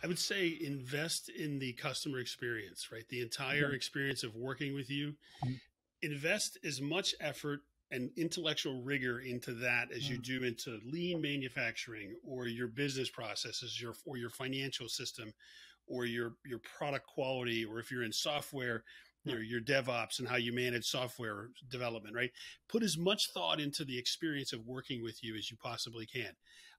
I would say invest in the customer experience, right? The entire Yeah. experience of working with you. Mm. Invest as much effort and intellectual rigor into that as you Mm. do into lean manufacturing or your business processes, or your financial system, or your product quality, or if you're in software, Yeah. your DevOps and how you manage software development, right? Put as much thought into the experience of working with you as you possibly can.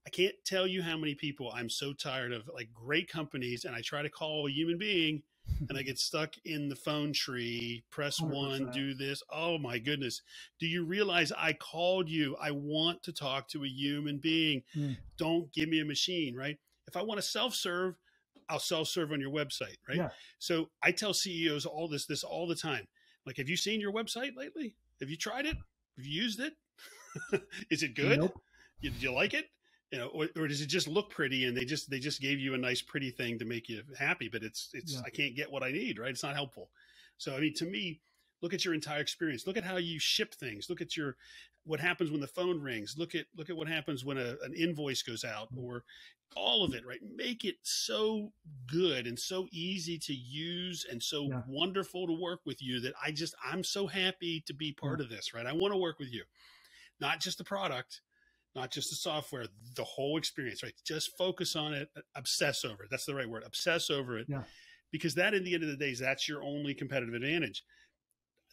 I can't tell you how many people I'm so tired of, like great companies, and I try to call a human being and I get stuck in the phone tree, press one, 100%. do this. Oh my goodness. Do you realize I called you? I want to talk to a human being. Mm. Don't give me a machine, right? If I want to self-serve, I'll self-serve on your website, right? Yeah. So I tell CEOs this all the time. Like, have you seen your website lately? Have you tried it? Have you used it? Is it good? Nope. Do you like it? Or does it just look pretty and they just gave you a nice pretty thing to make you happy, but it's Yeah. I can't get what I need, right? It's not helpful. So I mean, to me, look at your entire experience. Look at how you ship things. Look at what happens when the phone rings. Look at what happens when an invoice goes out, or all of it, right? Make it so good and so easy to use and so Yeah. wonderful to work with you that I'm so happy to be part Yeah. of this, right? I want to work with you, not just the product, not just the software, the whole experience, right? Just focus on it, obsess over it. That's the right word, obsess over it. Yeah. Because that, in the end of the day, that's your only competitive advantage.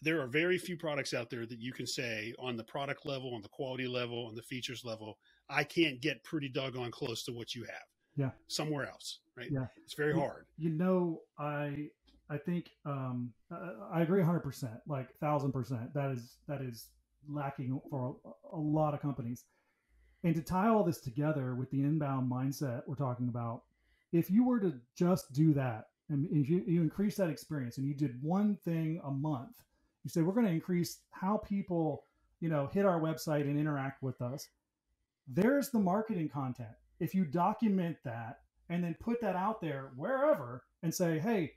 There are very few products out there that you can say on the product level, on the quality level, on the features level, I can't get pretty doggone close to what you have Yeah. somewhere else, right? Yeah. It's very hard. I think I agree 100%, like 1,000%. That is lacking for a lot of companies. And to tie all this together with the inbound mindset we're talking about, if you were to just do that, and if you increase that experience and you did one thing a month, you say, we're going to increase how people, hit our website and interact with us. There's the marketing content. If you document that and then put that out there wherever and say, hey,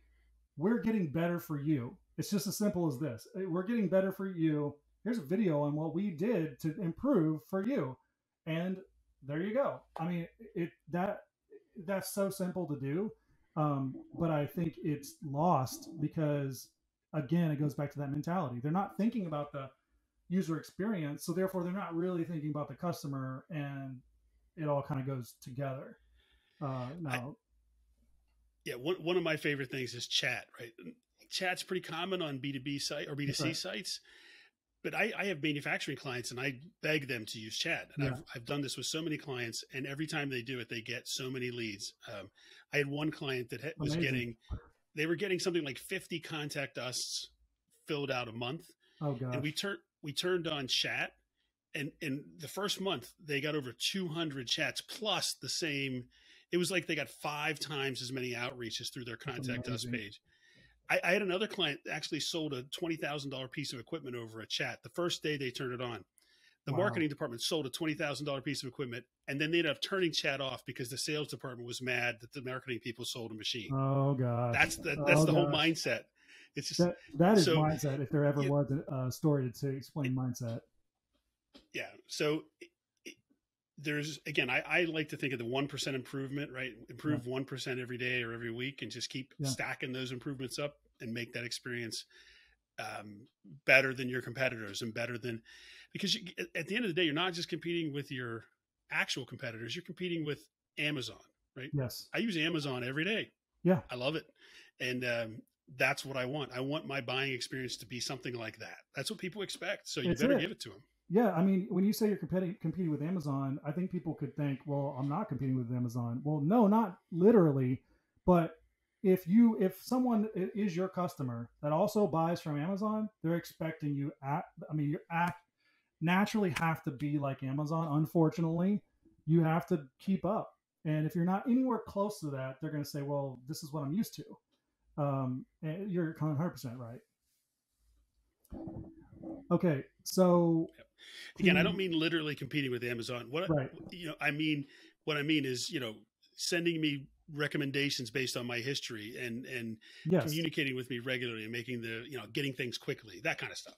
we're getting better for you. It's just as simple as this. We're getting better for you. Here's a video on what we did to improve for you. And there you go. I mean, that's so simple to do. But I think it's lost because, again, it goes back to that mentality. They're not thinking about the user experience. So therefore, they're not really thinking about the customer, and it all kind of goes together. Now, one of my favorite things is chat, right? Chat's pretty common on B2B site or B2C right. sites. But I have manufacturing clients and I beg them to use chat. And Yeah. I've done this with so many clients, and every time they do it, they get so many leads. I had one client that was Amazing. they were getting something like 50 contact us filled out a month. Oh gosh. And we turned on chat, and in the first month they got over 200 chats plus the same. It was like they got 5 times as many outreaches through their contact us page. I had another client actually sold a $20,000 piece of equipment over a chat. The first day they turned it on, the marketing department sold a $20,000 piece of equipment, and then they ended up turning chat off because the sales department was mad that the marketing people sold a machine. Oh gosh. That's the whole mindset. It's just that is mindset. If there ever was a story to explain mindset. Yeah. So there's, again, I like to think of the 1% improvement, right? Improve 1% every day or every week, and just keep stacking those improvements up and make that experience better than your competitors, and better than, because at the end of the day, you're not just competing with your actual competitors, you're competing with Amazon, right? Yes. I use Amazon every day. Yeah. I love it. And that's what I want. I want my buying experience to be something like that. That's what people expect. So you better give it to them. Yeah, I mean, when you say you're competing with Amazon, I think people could think, well, I'm not competing with Amazon. Well, no, not literally, but if someone is your customer that also buys from Amazon, they're expecting you naturally have to be like Amazon. Unfortunately, you have to keep up. And if you're not anywhere close to that, they're going to say, well, this is what I'm used to. And you're 100% right. Okay, so again, I don't mean literally competing with Amazon. What I mean is, sending me recommendations based on my history and communicating with me regularly and making getting things quickly, that kind of stuff.